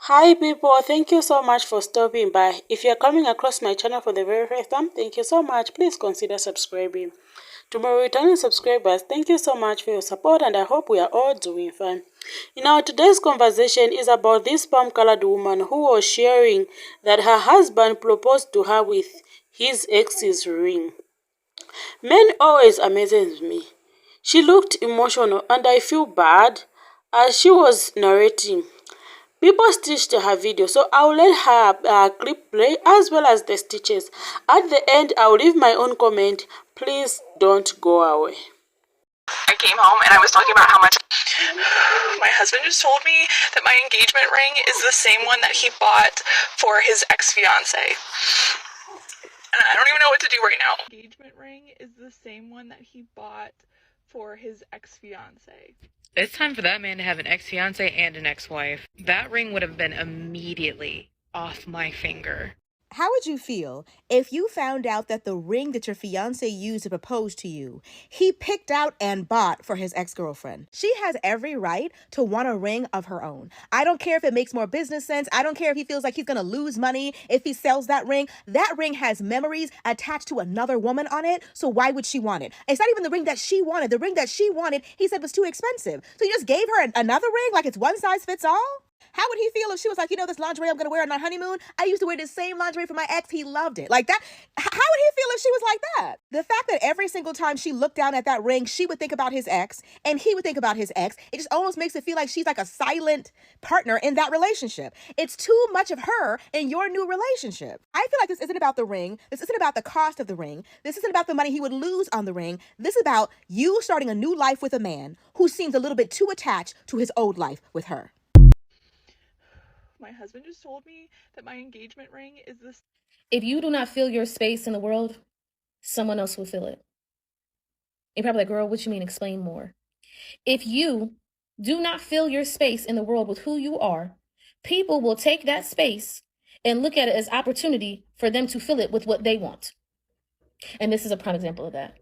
Hi people, thank you so much for stopping by. If you're coming across my channel for the very first time, thank you so much. Please consider subscribing. To my returning subscribers, thank you so much for your support and I hope we are all doing fine. Today's conversation is about this palm-colored woman who was sharing that her husband proposed to her with his ex's ring. Men always amazes me. She looked emotional and I feel bad as she was narrating. People stitched her video, so I'll let her clip play as well as the stitches. At the end, I'll leave my own comment. Please don't go away. I came home and I was talking about how much my husband just told me that my engagement ring is the same one that he bought for his ex-fiance. And I don't even know what to do right now. Engagement ring is the same one that he bought for his ex-fiance. It's time for that man to have an ex-fiance and an ex-wife. That ring would have been immediately off my finger. How would you feel if you found out that the ring that your fiance used to propose to you, he picked out and bought for his ex-girlfriend? She has every right to want a ring of her own. I don't care if it makes more business sense. I don't care if he feels like he's going to lose money if he sells that ring. That ring has memories attached to another woman on it, so why would she want it? It's not even the ring that she wanted. The ring that she wanted, he said was too expensive. So you just gave her another ring like it's one size fits all? How would he feel if she was like, this lingerie I'm going to wear on our honeymoon? I used to wear the same lingerie for my ex. He loved it. Like that. How would he feel if she was like that? The fact that every single time she looked down at that ring, she would think about his ex and he would think about his ex. It just almost makes it feel like she's like a silent partner in that relationship. It's too much of her in your new relationship. I feel like this isn't about the ring. This isn't about the cost of the ring. This isn't about the money he would lose on the ring. This is about you starting a new life with a man who seems a little bit too attached to his old life with her. My husband just told me that my engagement ring is this. If you do not feel your space in the world, someone else will fill it. You're probably like, girl, what you mean? Explain more. If you do not fill your space in the world with who you are, people will take that space and look at it as opportunity for them to fill it with what they want. And this is a prime example of that.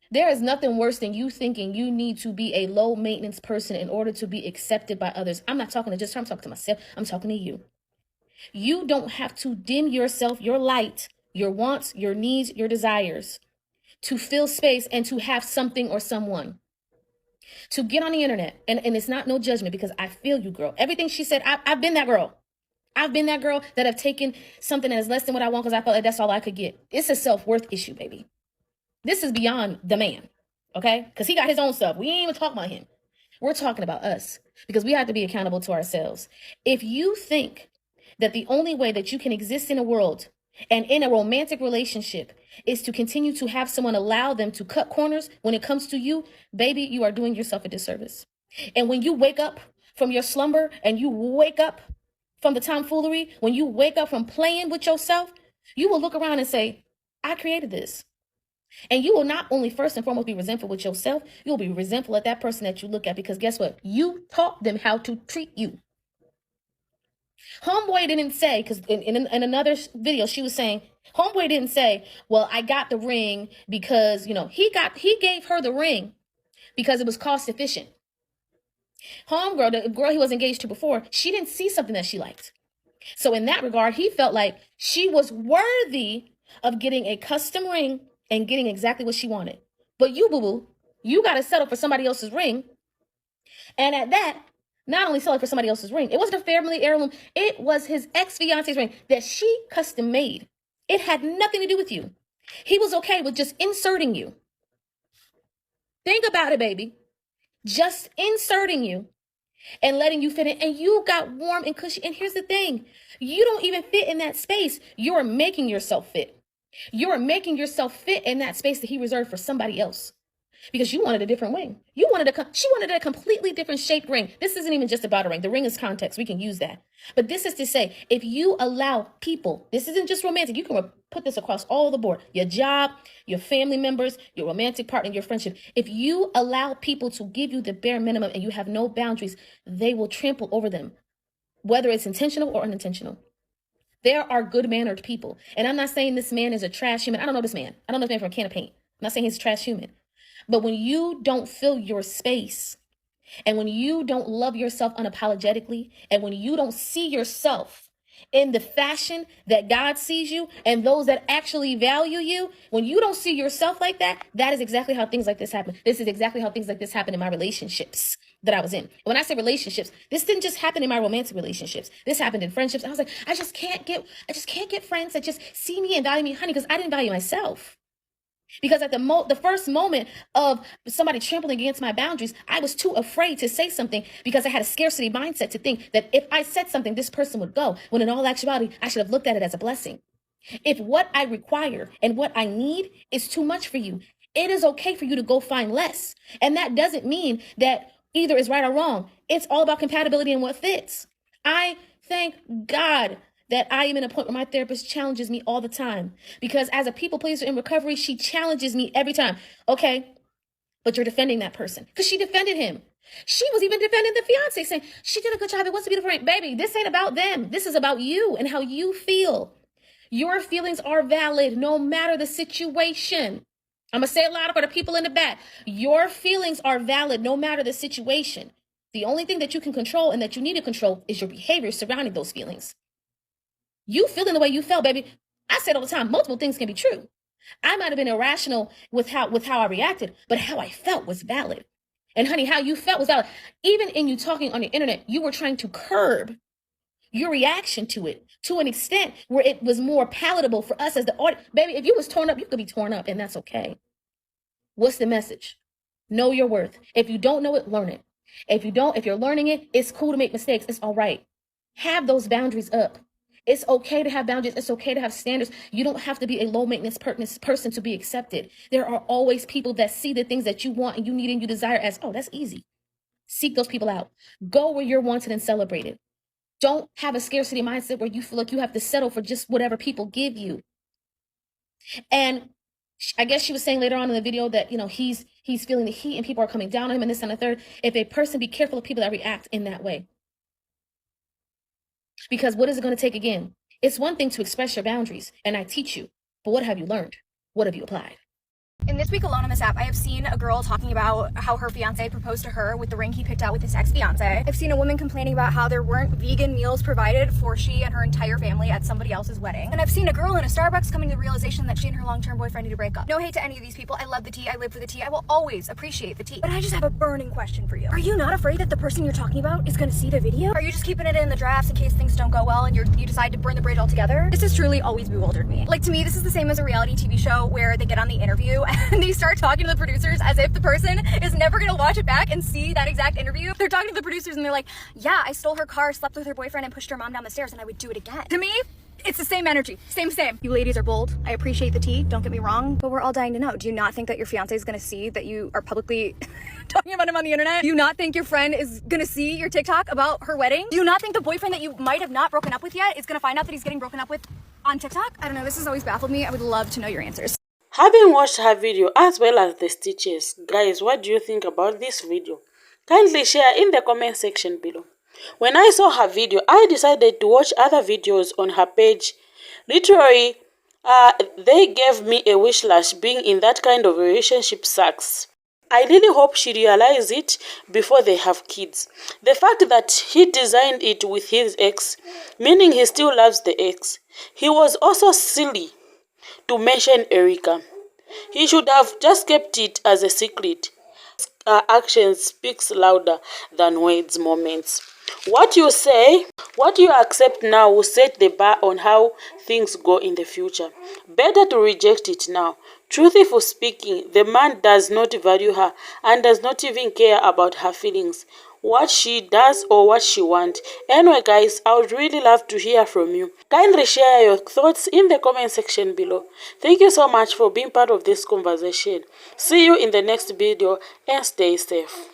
There is nothing worse than you thinking you need to be a low maintenance person in order to be accepted by others. I'm not talking to just her, I'm talking to myself. I'm talking to you. You don't have to dim yourself, your light, your wants, your needs, your desires to fill space and to have something or someone. To get on the internet, and it's not no judgment because I feel you, girl. Everything she said, I've been that girl. I've been that girl that have taken something that is less than what I want because I felt like that's all I could get. It's a self-worth issue, baby. This is beyond the man, okay? Because he got his own stuff. We ain't even talking about him. We're talking about us because we have to be accountable to ourselves. If you think that the only way that you can exist in a world and in a romantic relationship is to continue to have someone allow them to cut corners when it comes to you, baby, you are doing yourself a disservice. And when you wake up from your slumber and you wake up from the tomfoolery, when you wake up from playing with yourself, you will look around and say, I created this. And you will not only first and foremost be resentful with yourself, you'll be resentful at that person that you look at because guess what? You taught them how to treat you. Homeboy didn't say, because in another video, she was saying, Homeboy didn't say, well, I got the ring because, he gave her the ring because it was cost efficient. Homegirl, the girl he was engaged to before, she didn't see something that she liked. So in that regard, he felt like she was worthy of getting a custom ring and getting exactly what she wanted. But you, boo-boo, you got to settle for somebody else's ring. And at that, not only selling for somebody else's ring, it wasn't a family heirloom. It was his ex-fiance's ring that she custom made. It had nothing to do with you. He was okay with just inserting you. Think about it, baby. Just inserting you and letting you fit in. And you got warm and cushy. And here's the thing. You don't even fit in that space. You're making yourself fit. You're making yourself fit in that space that he reserved for somebody else. Because you wanted a different ring. She wanted a completely different shaped ring. This isn't even just about a ring. The ring is context. We can use that. But this is to say, if you allow people, this isn't just romantic. You can put this across all the board. Your job, your family members, your romantic partner, your friendship. If you allow people to give you the bare minimum and you have no boundaries, they will trample over them, whether it's intentional or unintentional. There are good-mannered people. And I'm not saying this man is a trash human. I don't know this man. I don't know this man from a can of paint. I'm not saying he's a trash human. But when you don't fill your space And when you don't love yourself unapologetically, and when you don't see yourself in the fashion that God sees you and those that actually value you, when you don't see yourself like that, that is exactly how things like this happen. This is exactly how things like this happen in my relationships that I was in. When I say relationships, this didn't just happen in my romantic relationships. This happened in friendships. I was like, I just can't get friends that just see me and value me, honey, because I didn't value myself. Because at the first moment of somebody trampling against my boundaries, I was too afraid to say something because I had a scarcity mindset to think that if I said something, this person would go. When in all actuality, I should have looked at it as a blessing. If what I require and what I need is too much for you, it is okay for you to go find less. And that doesn't mean that either is right or wrong. It's all about compatibility and what fits. I thank God that I am in a point where my therapist challenges me all the time, because as a people pleaser in recovery, she challenges me every time. Okay, but you're defending that person, because she defended him. She was even defending the fiance, saying she did a good job. It was a beautiful ring. Baby, this ain't about them. This is about you and how you feel. Your feelings are valid no matter the situation. I'm going to say it louder for the people in the back. Your feelings are valid no matter the situation. The only thing that you can control and that you need to control is your behavior surrounding those feelings. You feeling the way you felt, baby. I said all the time, multiple things can be true. I might have been irrational with how I reacted, but how I felt was valid. And honey, how you felt was valid. Even in you talking on the internet, you were trying to curb your reaction to it to an extent where it was more palatable for us as the audience. Baby, if you was torn up, you could be torn up, and that's okay. What's the message? Know your worth. If you don't know it, learn it. If you're learning it, it's cool to make mistakes. It's all right. Have those boundaries up. It's okay to have boundaries. It's okay to have standards. You don't have to be a low maintenance person to be accepted. There are always people that see the things that you want and you need and you desire as, oh, that's easy. Seek those people out. Go where you're wanted and celebrated. Don't have a scarcity mindset where you feel like you have to settle for just whatever people give you. And I guess she was saying later on in the video that, he's feeling the heat and people are coming down on him and this and the third. If a person, be careful of people that react in that way. Because what is it going to take again? It's one thing to express your boundaries, and I teach you, but what have you learned? What have you applied? In this week alone on this app, I have seen a girl talking about how her fiance proposed to her with the ring he picked out with his ex-fiance. I've seen a woman complaining about how there weren't vegan meals provided for she and her entire family at somebody else's wedding. And I've seen a girl in a Starbucks coming to the realization that she and her long-term boyfriend need to break up. No hate to any of these people. I love the tea. I live for the tea. I will always appreciate the tea. But I just have a burning question for you. Are you not afraid that the person you're talking about is going to see the video? Are you just keeping it in the drafts in case things don't go well and you decide to burn the bridge altogether? This has truly always bewildered me. Like, to me, this is the same as a reality TV show where they get on the interview and they start talking to the producers as if the person is never gonna watch it back and see that exact interview. They're talking to the producers and they're like, yeah, I stole her car, slept with her boyfriend, and pushed her mom down the stairs, and I would do it again. To me, it's the same energy. Same. You ladies are bold. I appreciate the tea, don't get me wrong, but we're all dying to know. Do you not think that your fiance is gonna see that you are publicly talking about him on the internet? Do you not think your friend is gonna see your TikTok about her wedding? Do you not think the boyfriend that you might have not broken up with yet is gonna find out that he's getting broken up with on TikTok? I don't know, this has always baffled me. I would love to know your answers. Having watched her video as well as the stitches, guys, what do you think about this video? Kindly share in the comment section below. When I saw her video, I decided to watch other videos on her page. Literally, they gave me a whiplash. Being in that kind of relationship sucks. I really hope she realizes it before they have kids. The fact that he designed it with his ex, meaning he still loves the ex. He was also silly to mention Erica. He should have just kept it as a secret. Action speaks louder than words moments. What you say, what you accept now will set the bar on how things go in the future. Better to reject it now. Truthfully speaking, the man does not value her and does not even care about her feelings, what she does or what she wants. Anyway, guys, I would really love to hear from you. Kindly share your thoughts in the comment section below. Thank you so much for being part of this conversation. See you in the next video and stay safe.